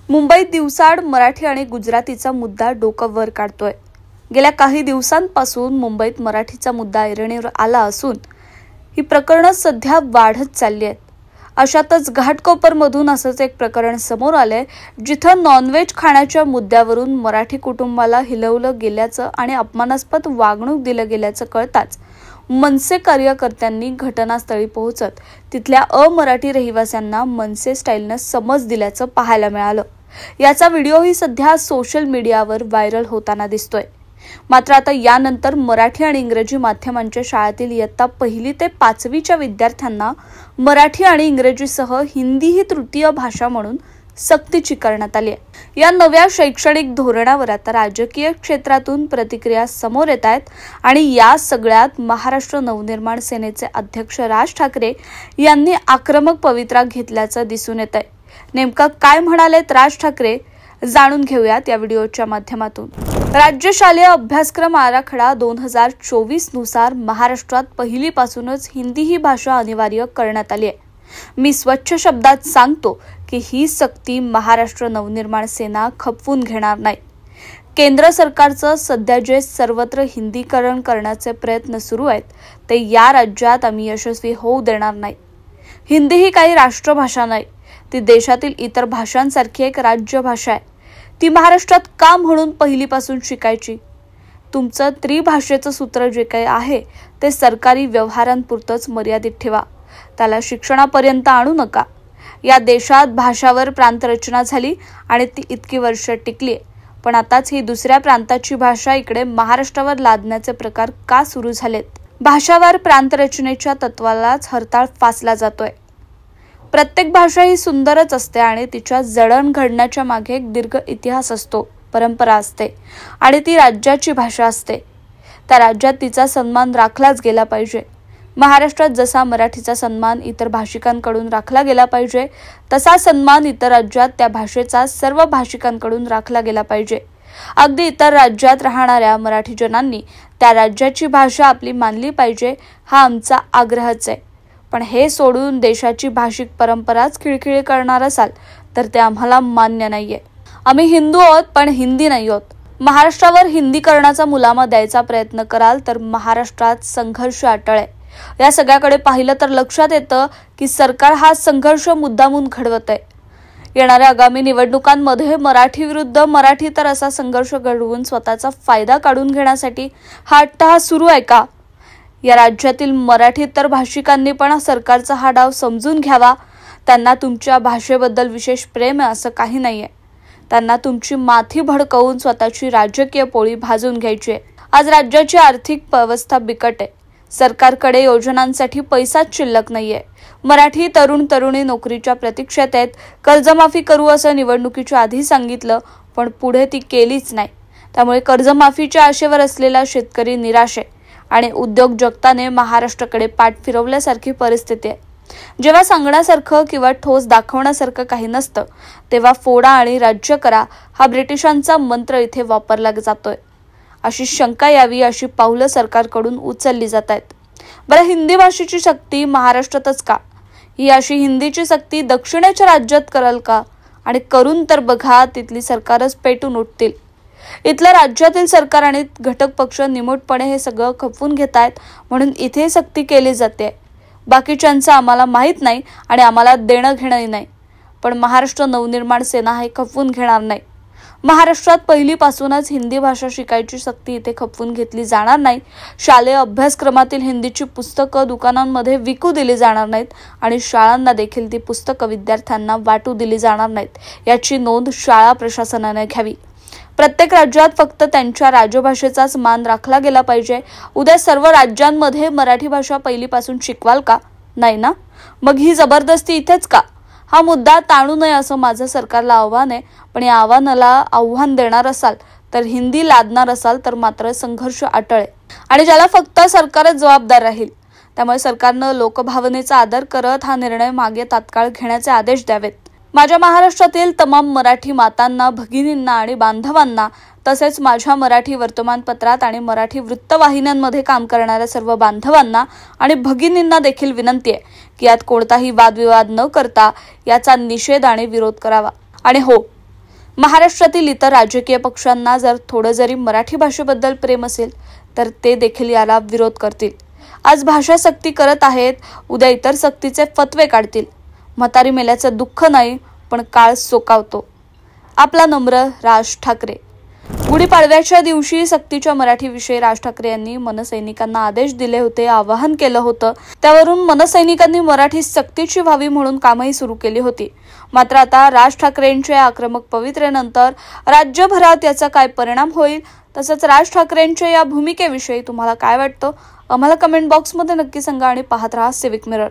मुंबईत दिवसाआड मराठी आणि गुजरातीचा मुद्दा डोकं वर काढतोय। गेल्या काही दिवसांपासून मुंबईत मराठीचा मुद्दा ऐरणीवर आला असून ही प्रकरणं सध्या वाढत चालली आहेत। अशातच घाटकोपरमधून असंच एक प्रकरण समोर आलंय, जिथं नॉनव्हेज खाण्याच्या मुद्द्यावरून मराठी कुटुंबाला हिलवलं गेल्याचं आणि अपमानास्पद वागणूक दिलं गेल्याचं कळताच मनसे कार्यकर्त्यांनी घटनास्थळी पोहोचत तिथल्या अमराठी रहिवाशांना मनसे स्टाईलनं समज दिल्याचं पाहायला मिळालं। याचा व्हिडिओही सध्या सोशल मीडियावर व्हायरल होताना दिसतोय। मात्र आता यानंतर मराठी आणि इंग्रजी माध्यमांच्या शाळेतील इयत्ता 1ली ते 5वीच्या विद्यार्थ्यांना मराठी आणि इंग्रजीसह हिंदी ही तृतीय भाषा म्हणून सक्तीची करण्यात आली आहे। या नव्या शैक्षणिक धोरणावर आता राजकीय क्षेत्रातून प्रतिक्रिया समोर येत आहेत आणि या सगळ्यात महाराष्ट्र नवनिर्माण सेनेचे अध्यक्ष राज ठाकरे यांनी आक्रमक पवित्रा घेतल्याचं दिसून येत आहे। नेमका काय म्हणालेत राज ठाकरे जाणून घेऊयात या व्हिडिओच्या माध्यमातून। राज्य शालेय अभ्यासक्रम आराखडा 2024 नुसार महाराष्ट्रात पहिलीपासूनच हिंदी ही भाषा अनिवार्य करण्यात आली आहे। मी स्वच्छ शब्दात सांगतो की ही सक्ती महाराष्ट्र नवनिर्माण सेना खपवून घेणार नाही। केंद्र सरकारचं सध्या जे सर्वत्र हिंदीकरण करण्याचे प्रयत्न सुरू आहेत ते या राज्यात आम्ही यशस्वी होऊ देणार नाही। हिंदी ही काही राष्ट्रभाषा नाही, ती देशातील इतर भाषांसारखी एक राज्यभाषा आहे। ती महाराष्ट्रात का म्हणून पहिलीपासून शिकायची? तुमचं त्रिभाषेचं सूत्र जे काही आहे ते सरकारी व्यवहारांपुरतच मर्यादित ठेवा, त्याला शिक्षणापर्यंत आणू नका। या देशात भाषावर प्रांतरचना झाली आणि ती इतकी वर्ष टिकली, पण आताच ही दुसऱ्या प्रांताची भाषा इकडे महाराष्ट्रावर लादण्याचे प्रकार का सुरू झालेत? भाषावार प्रांतरचनेच्या तत्वालाच हरताळ फासला जातोय। प्रत्येक भाषा ही सुंदरच असते आणि तिच्या जडण घडण्याच्या मागे एक दीर्घ इतिहास असतो, परंपरा असते आणि ती राज्याची भाषा असते। त्या राज्यात तिचा सन्मान राखलाच गेला पाहिजे। महाराष्ट्रात जसा मराठीचा सन्मान इतर भाषिकांकडून राखला गेला पाहिजे, तसा सन्मान इतर राज्यात त्या भाषेचा सर्व भाषिकांकडून राखला गेला पाहिजे। अगदी इतर राज्यात राहणाऱ्या मराठी जनांनी त्या राज्याची भाषा आपली मानली पाहिजे, हा आमचा आग्रहच आहे। पण हे सोडून देशाची भाषिक परंपराच खिळखिळी करणार असाल तर ते आम्हाला मान्य नाहीये। आम्ही हिंदू आहोत पण हिंदी नाही आहोत। महाराष्ट्रावर हिंदीकरणाचा मुलामा द्यायचा प्रयत्न कराल तर महाराष्ट्रात संघर्ष अटळ आहे। या सगळ्याकडे पाहिलं तर लक्षात येतं की सरकार हा संघर्ष मुद्दामून घडवत आहे। येणाऱ्या आगामी निवडणुकांमध्ये मराठी विरुद्ध मराठी तर असा संघर्ष घडवून स्वतःचा फायदा काढून घेण्यासाठी हा अट्टहास सुरू आहे का? या राज्यातील मराठीतर भाषिकांनी पण सरकारचा हा डाव समजून घ्यावा। त्यांना तुमच्या भाषेबद्दल विशेष प्रेम आहे असं काही नाहीये। त्यांना तुमची माथी भडकवून स्वतःची राजकीय पोळी भाजून घ्यायची आहे। आज राज्याची आर्थिक अवस्था बिकट आहे। सरकारकडे योजनांसाठी पैसाच शिल्लक नाहीये। मराठी तरुण तरुणी नोकरीच्या प्रतीक्षेत आहेत। कर्जमाफी करू असं निवडणुकीच्या आधी सांगितलं, पण पुढे ती केलीच नाही। त्यामुळे कर्जमाफीच्या आशेवर असलेला शेतकरी निराश आहे आणि उद्योग जगताने महाराष्ट्राकडे पाठ फिरवल्यासारखी परिस्थिती आहे। जेव्हा सांगण्यासारखं किंवा ठोस दाखवण्यासारखं काही नसतं तेव्हा फोडा आणि राज्य करा हा ब्रिटिशांचा मंत्र इथे वापरला जातोय। अशी शंका यावी अशी पावलं सरकारकडून उचलली जात आहेत। बरं, हिंदी भाषेची सक्ती महाराष्ट्रातच का? ही अशी हिंदीची सक्ती दक्षिणेच्या राज्यात कराल का? आणि करून तर बघा, तिथली सरकारच पेटून उठतील। इथल्या राज्यातील सरकार आणि घटक पक्ष निमूटपणे हे सगळं खपवून घेत आहेत म्हणून इथे सक्ती केली जाते। बाकीच्यांचं आम्हाला माहीत नाही आणि आम्हाला देणं घेणंही नाही, पण महाराष्ट्र नवनिर्माण सेना हे खपवून घेणार नाही। महाराष्ट्रात पहिलीपासूनच हिंदी भाषा शिकायची सक्ती इथे खपवून घेतली जाणार नाही। शालेय अभ्यासक्रमातील हिंदीची पुस्तकं दुकानांमध्ये विकू दिली जाणार नाहीत आणि शाळांना देखील ती पुस्तकं विद्यार्थ्यांना वाटू दिली जाणार नाहीत, याची नोंद शाळा प्रशासनाने घ्यावी। प्रत्येक राज्यात फक्त त्यांच्या राजभाषेचाच मान राखला गेला पाहिजे। उद्या सर्व राज्यांमध्ये मराठी भाषा पहिलीपासून शिकवाल का? नाही ना? मग ही जबरदस्ती इथेच का? हा मुद्दा ताणू नये असं माझं सरकारला आव्हान आहे। पण या आव्हानाला आव्हान देणार असाल तर हिंदी लादणार असाल तर मात्र संघर्ष अटळ आहे आणि ज्याला फक्त सरकारच जबाबदार राहील। त्यामुळे सरकारनं लोकभावनेचा आदर करत हा निर्णय मागे तात्काळ घेण्याचे आदेश द्यावेत। माझ्या महाराष्ट्रातील तमाम मराठी मातांना, भगिनींना आणि बांधवांना तसेच माझ्या मराठी वर्तमानपत्रात आणि मराठी वृत्तवाहिन्यांमध्ये काम करणाऱ्या सर्व बांधवांना आणि भगिनींना देखील विनंती आहे की यात कोणताही वादविवाद न करता याचा निषेध आणि विरोध करावा। आणि हो, महाराष्ट्रातील इतर राजकीय पक्षांना जर थोडं जरी मराठी भाषेबद्दल प्रेम असेल तर ते देखील याला विरोध करतील। आज भाषा सक्ती करत आहेत, उद्या इतर सक्तीचे फतवे काढतील। म्हातारी मेल्याचं दुःख नाही, पण काळ सोकावतो। आपला नम्र राज ठाकरे। गुढीपाडव्याच्या दिवशी सक्तीच्या मराठीविषयी राज ठाकरे यांनी मनसैनिकांना आदेश दिले होते, आवाहन केलं होतं। त्यावरून मनसैनिकांनी मराठी सक्तीची व्हावी म्हणून कामही सुरू केली होती। मात्र आता राज ठाकरेंच्या आक्रमक पवित्रेनंतर राज्यभरात याचा काय परिणाम होईल, तसंच राज ठाकरेंच्या या भूमिकेविषयी तुम्हाला काय वाटतं आम्हाला कमेंट बॉक्समध्ये नक्की सांगा आणि पाहत राहा सिविक मिरर।